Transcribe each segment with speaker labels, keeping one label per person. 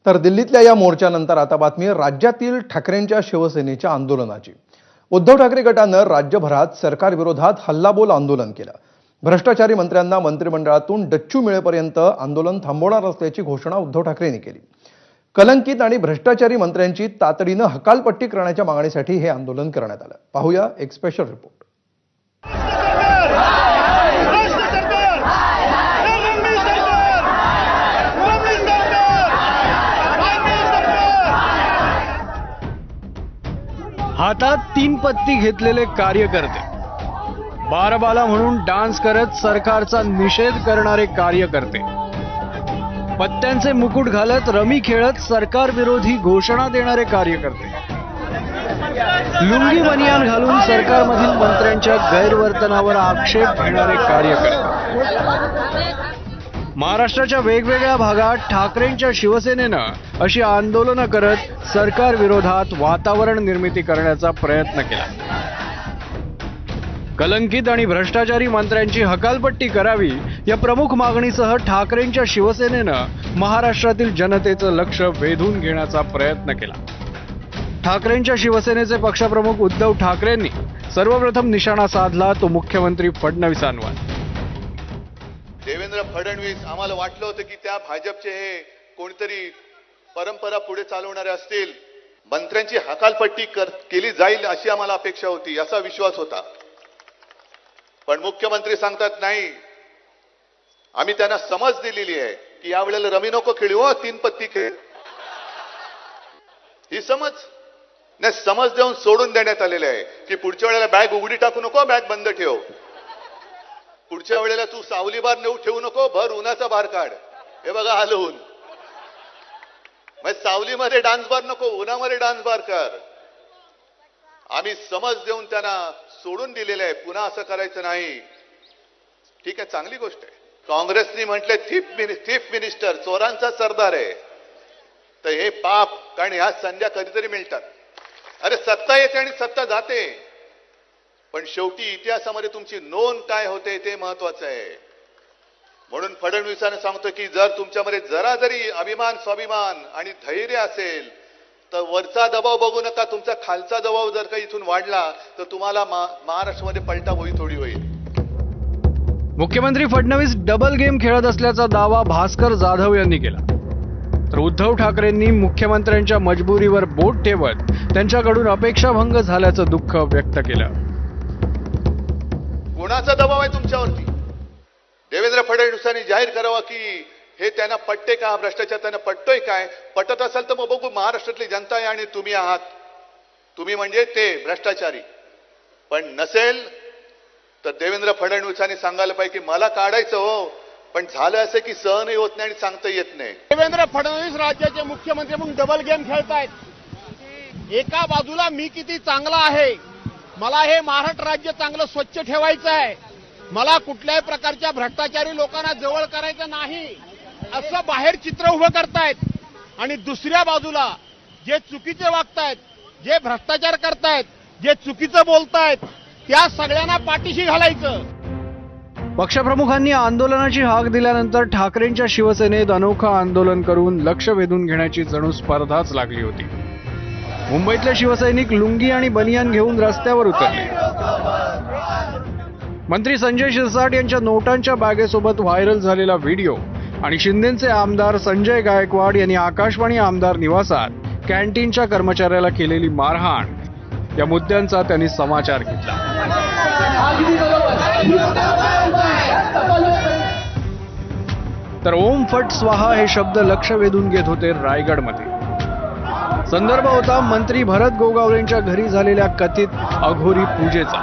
Speaker 1: तर दिल्लीतल्या या मोर्चानंतर आता बातमी राज्यातील ठाकरेंच्या शिवसेनेच्या आंदोलनाची। उद्धव ठाकरे गटानं राज्यभरात सरकारविरोधात हल्लाबोल आंदोलन केलं। भ्रष्टाचारी मंत्र्यांना मंत्रिमंडळातून डच्चू मिळेपर्यंत आंदोलन थांबवणार असल्याची घोषणा उद्धव ठाकरेंनी केली। कलंकित आणि भ्रष्टाचारी मंत्र्यांची तातडीनं हकालपट्टी करण्याच्या मागणीसाठी हे आंदोलन करण्यात आलं। पाहूया एक स्पेशल रिपोर्ट।
Speaker 2: हातात 3 पत्ती घेतलेले कार्यकर्ते, बारबाला म्हणून डान्स करत सरकारचा निषेध करणारे कार्यकर्ते, पत्त्यांचे मुकुट घालत रमी खेळत सरकार विरोधी घोषणा देणारे कार्यकर्ते, लुंगी बनियान घालून सरकारमधील मंत्र्यांच्या गैरवर्तनावर आक्षेप घेणारे कार्यकर्ते। महाराष्ट्राच्या वेगवेगळ्या भागात ठाकरेंच्या शिवसेनेनं अशी आंदोलनं करत सरकार विरोधात वातावरण निर्मिती करण्याचा प्रयत्न केला। कलंकित आणि भ्रष्टाचारी मंत्र्यांची हकालपट्टी करावी या प्रमुख मागणीसह ठाकरेंच्या शिवसेनेनं महाराष्ट्रातील जनतेचं लक्ष वेधून घेण्याचा प्रयत्न केला। ठाकरेंच्या शिवसेनेचे पक्षप्रमुख उद्धव ठाकरेंनी सर्वप्रथम निशाणा साधला तो मुख्यमंत्री फडणवीसांवर।
Speaker 3: देवेंद्र फडणवीस, आम्हाला वाटलं होतं की त्या भाजपचे हे कोणतरी परंपरा पुढे चालवणारे असतील, मंत्र्यांची हकालपट्टी केली जाईल अशी आम्हाला अपेक्षा होती, असा विश्वास होता। पण मुख्यमंत्री सांगतात नाही, आम्ही त्यांना समज दिलेली आहे की यावेळेला रमी नको खेळू, 3 पत्ती खेळ। ही समज देऊन सोडून देण्यात आलेले आहे की पुढच्या वेळेला बॅग उघडी टाकू नको, बॅग बंद ठेव। पुढच्या वेळेला तू सावली बार नेऊ ठेवू नको, भर उन्हाचा बार काढ। हे बघा हलवून, मग सावलीमध्ये डान्स बार नको, उन्हामध्ये डान्स बार कर। आम्ही समज देऊन त्यांना सोडून दिलेलं आहे, पुन्हा असं करायचं नाही। ठीक आहे, चांगली गोष्ट आहे। काँग्रेसनी म्हटले थीफ मिनिस्टर, चोरांचा सरदार आहे, तर हे पाप, कारण ह्या संध्या कधीतरी मिळतात। अरे सत्ता येते आणि सत्ता जाते, पण शेवटी इतिहासामध्ये तुमची नोंद काय होते ते महत्वाचं आहे। म्हणून फडणवीसांना सांगतो की जर तुमच्यामध्ये जरा जरी अभिमान, स्वाभिमान आणि धैर्य असेल तर वरचा दबाव बघू नका, तुमचा खालचा दबाव जर का इथून वाढला तर तुम्हाला महाराष्ट्रामध्ये पलटा थोडी होईल।
Speaker 2: मुख्यमंत्री फडणवीस डबल गेम खेळत असल्याचा दावा भास्कर जाधव यांनी केला, तर उद्धव ठाकरेंनी मुख्यमंत्र्यांच्या मजबुरीवर बोट ठेवत त्यांच्याकडून अपेक्षाभंग झाल्याचं दुःख व्यक्त केलं।
Speaker 3: कोणाचा दबाव आहे तुमच्यावरती? देवेंद्र फडणवीसांनी जाहीर करावा की हे त्यांना पटते का, हा भ्रष्टाचार त्यांना पटतोय काय? पटत असेल तर मग बघू, महाराष्ट्रातली जनता आहे आणि तुम्ही आहात, तुम्ही म्हणजे ते भ्रष्टाचारी। पण नसेल तर देवेंद्र फडणवीसांनी सांगायला पाहिजे की मला काढायचं हो, पण झालं असं की सहनही होत नाही आणि सांगता येत नाही।
Speaker 4: देवेंद्र फडणवीस राज्याचे मुख्यमंत्री म्हणून डबल गेम खेळतायत। एका बाजूला मी किती चांगला आहे, मला हे महाराष्ट्र राज्य चांगलं स्वच्छ ठेवायचं आहे, मला कुठल्याही प्रकारच्या भ्रष्टाचारी लोकांना जवळ करायचं नाही, असं बाहेर चित्र उभं करतायत। आणि दुसऱ्या बाजूला जे चुकीचे वागतायत, जे भ्रष्टाचार करतायत, जे चुकीचं बोलतायत, त्या सगळ्यांना पाठीशी घालायचं।
Speaker 2: पक्षप्रमुखांनी आंदोलनाची हाक दिल्यानंतर ठाकरेंच्या शिवसेनेत अनोखं आंदोलन करून लक्ष वेधून घेण्याची जणू स्पर्धाच लागली होती। मुंबईतले शिवसैनिक लुंगी आणि बनियान घेऊन रस्त्यावर उतरले। मंत्री संजय शिरसाट यांच्या नोटांच्या बॅगेसोबत व्हायरल झालेला व्हिडिओ आणि शिंदेचे आमदार संजय गायकवाड यांनी आकाशवाणी आमदार निवासात कॅन्टीनच्या कर्मचाऱ्याला केलेली मारहाण या मुद्द्यांचा त्यांनी समाचार घेतला। तर ओम फट स्वाहा हे शब्द लक्ष वेधून घेत होते रायगडमध्ये। संदर्भ होता मंत्री भरत गोगावलेंच्या घरी झालेल्या कथित अघोरी पूजेचा।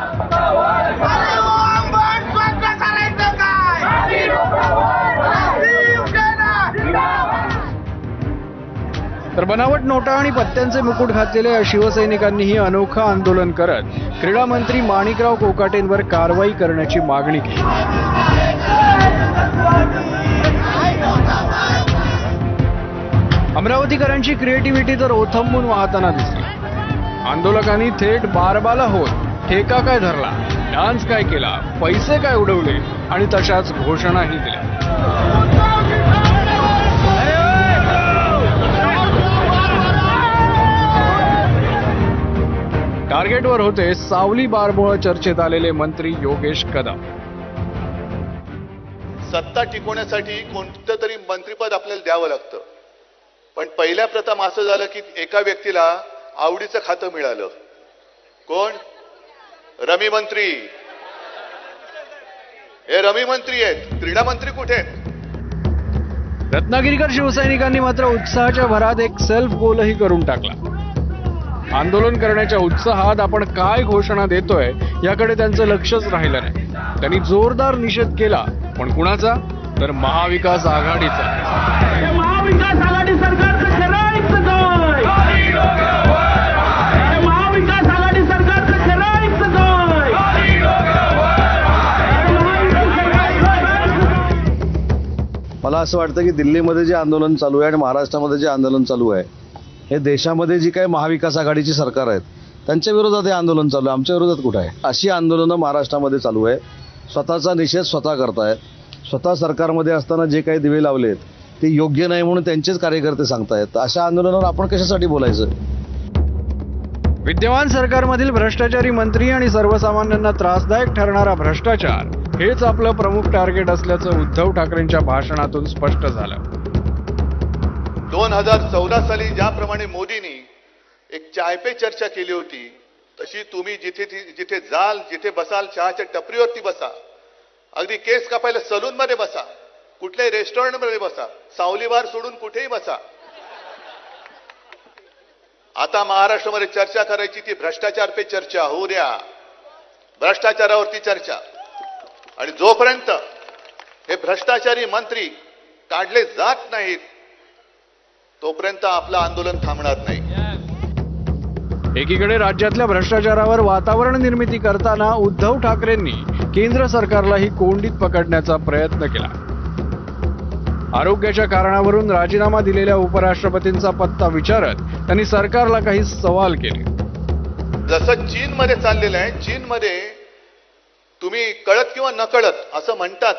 Speaker 2: तर बनावट नोटा आणि पत्त्यांचे मुकुट घातलेल्या शिवसैनिकांनीही अनोखं आंदोलन करत क्रीडा मंत्री माणिकराव कोकाटेंवर कारवाई करण्याची मागणी केली। अमरावतीकरांची क्रिएटिव्हिटी तर ओथंबून वाहताना दिसली। आंदोलकांनी थेट बारबाला होत ठेका काय धरला, डान्स काय केला, पैसे काय उडवले आणि तशाच घोषणाही दिल्या। टार्गेटवर होते सावली बारमुळे चर्चेत आलेले मंत्री योगेश कदम.
Speaker 3: सत्ता टिकवण्यासाठी कोणतं तरी मंत्रिपद आपल्याला द्यावं लागतं. पण पहिल्या प्रथम असं झालं की एका व्यक्तीला आवडीचं खातं मिळालं. कोण? रमी मंत्री. हे रमी मंत्री आहेत. क्रीडा मंत्री कुठे आहेत?
Speaker 2: रत्नागिरीकर शिवसैनिकांनी मात्र उत्साहाच्या भरात एक सेल्फ गोलही करून टाकला. आंदोलन करण्याच्या उत्साहात आपण काय घोषणा देतोय याकडे त्यांचं लक्षच राहिलं नाही. त्यांनी जोरदार निषेध केला, पण कुणाचा? तर महाविकास आघाडीचा.
Speaker 5: महाविकास आघाडी सरकारचं खरं ऐकतं काय? महाविकास आघाडी सरकारचं खरं ऐकतं काय?
Speaker 6: मला असं वाटतं की दिल्लीमध्ये जे आंदोलन चालू आहे आणि महाराष्ट्रामध्ये जे आंदोलन चालू आहे हे देशामध्ये जी काही महाविकास आघाडीची सरकार आहेत त्यांच्या विरोधात हे आंदोलन चालू आहे. आमच्या विरोधात कुठं आहे? अशी आंदोलनं महाराष्ट्रामध्ये चालू आहे. स्वतःचा निषेध स्वतः करतायत. स्वतः सरकारमध्ये असताना जे काही दिवे लावलेत ते योग्य नाही म्हणून त्यांचेच कार्यकर्ते सांगतायत. अशा आंदोलनावर आपण कशासाठी बोलायचं?
Speaker 2: विद्यमान सरकारमधील भ्रष्टाचारी मंत्री आणि सर्वसामान्यांना त्रासदायक ठरणारा भ्रष्टाचार हेच आपलं प्रमुख टार्गेट असल्याचं उद्धव ठाकरेंच्या भाषणातून स्पष्ट झालं.
Speaker 3: 2014 साली ज्याप्रमाणे मोदींनी एक चाय पे चर्चा केली होती तशी तुम्ही जिथे जाल, जिथे बसाल, चहाच्या टपरीवरती बसा, अगदी केस कापायला सलून मध्ये बसा, कुठल्याही रेस्टॉरंट मध्ये बसा, सावली बार सोडून कुठेही बसा. आता महाराष्ट्रामध्ये चर्चा करायची ती भ्रष्टाचार पे चर्चा होऊ द्या. भ्रष्टाचारावरती चर्चा. आणि जोपर्यंत हे भ्रष्टाचारी मंत्री काढले जात नाहीत तोपर्यंत आपलं आंदोलन थांबणार नाही.
Speaker 2: एकीकडे राज्यातल्या भ्रष्टाचारावर वातावरण निर्मिती करताना उद्धव ठाकरेंनी केंद्र सरकारलाही कोंडीत पकडण्याचा प्रयत्न केला. आरोग्याच्या कारणावरून राजीनामा दिलेल्या उपराष्ट्रपतींचा पत्ता विचारत त्यांनी सरकारला काही सवाल केले.
Speaker 3: जसं चीनमध्ये चाललेलं आहे, चीनमध्ये तुम्ही कळत किंवा नकळत असं म्हणतात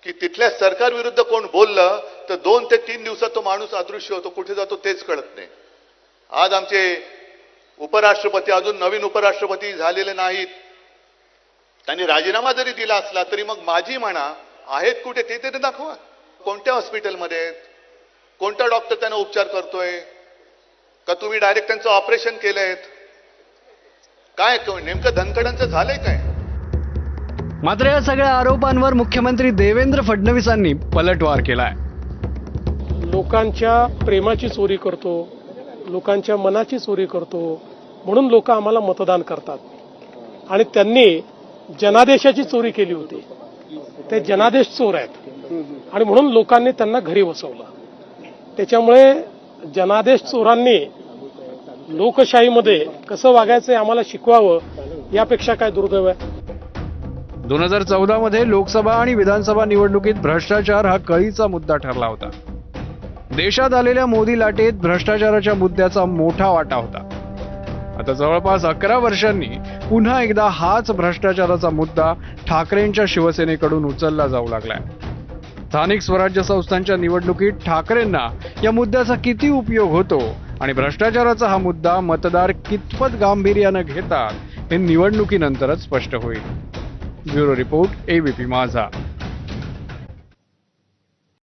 Speaker 3: की तिथल्या सरकार विरुद्ध कोण बोललं तर 2 ते 3 दिवसात तो माणूस अदृश्य होतो, कुठे जातो तेच कळत नाही. आज आमचे उपराष्ट्रपती अजून नवीन उपराष्ट्रपती झालेले नाहीत. त्यांनी राजीनामा जरी दिला असला तरी मग माझी म्हणा आहेत कुठे ते तरी दाखवा. कोणत्या हॉस्पिटलमध्ये आहेत? कोणता डॉक्टर त्यांना उपचार करतोय? का तुम्ही डायरेक्ट त्यांचं ऑपरेशन केलंय? काय नेमकं धनकडांचं झालंय काय?
Speaker 2: मात्र या सगळ्या आरोपांवर मुख्यमंत्री देवेंद्र फडणवीसांनी पलटवार केलाय.
Speaker 7: लोकांच्या प्रेमाची चोरी करतो, लोकांच्या मनाची चोरी करतो म्हणून लोक आम्हाला मतदान करतात. आणि त्यांनी जनादेशाची चोरी केली होती. ते जनादेश चोर आहेत आणि म्हणून लोकांनी त्यांना घरी बसवलं. त्याच्यामुळे जनादेश चोरांनी लोकशाहीमध्ये कसं वागायचं आम्हाला शिकवावं यापेक्षा काय दुर्दैव आहे.
Speaker 2: 2014 मध्ये लोकसभा आणि विधानसभा निवडणुकीत भ्रष्टाचार हा कळीचा मुद्दा ठरला होता. देशात आलेल्या मोदी लाटेत भ्रष्टाचाराच्या मुद्द्याचा मोठा वाटा होता. आता जवळपास 11 वर्षांनी पुन्हा एकदा हाच भ्रष्टाचाराचा मुद्दा ठाकरेंच्या शिवसेनेकडून उचलला जाऊ लागलाय. स्थानिक स्वराज्य संस्थांच्या निवडणुकीत ठाकरेंना या मुद्द्याचा किती उपयोग होतो आणि भ्रष्टाचाराचा हा मुद्दा मतदार कितपत गांभीर्यानं घेतात हे निवडणुकीनंतरच स्पष्ट होईल. ब्युरो रिपोर्ट, ABP माझा.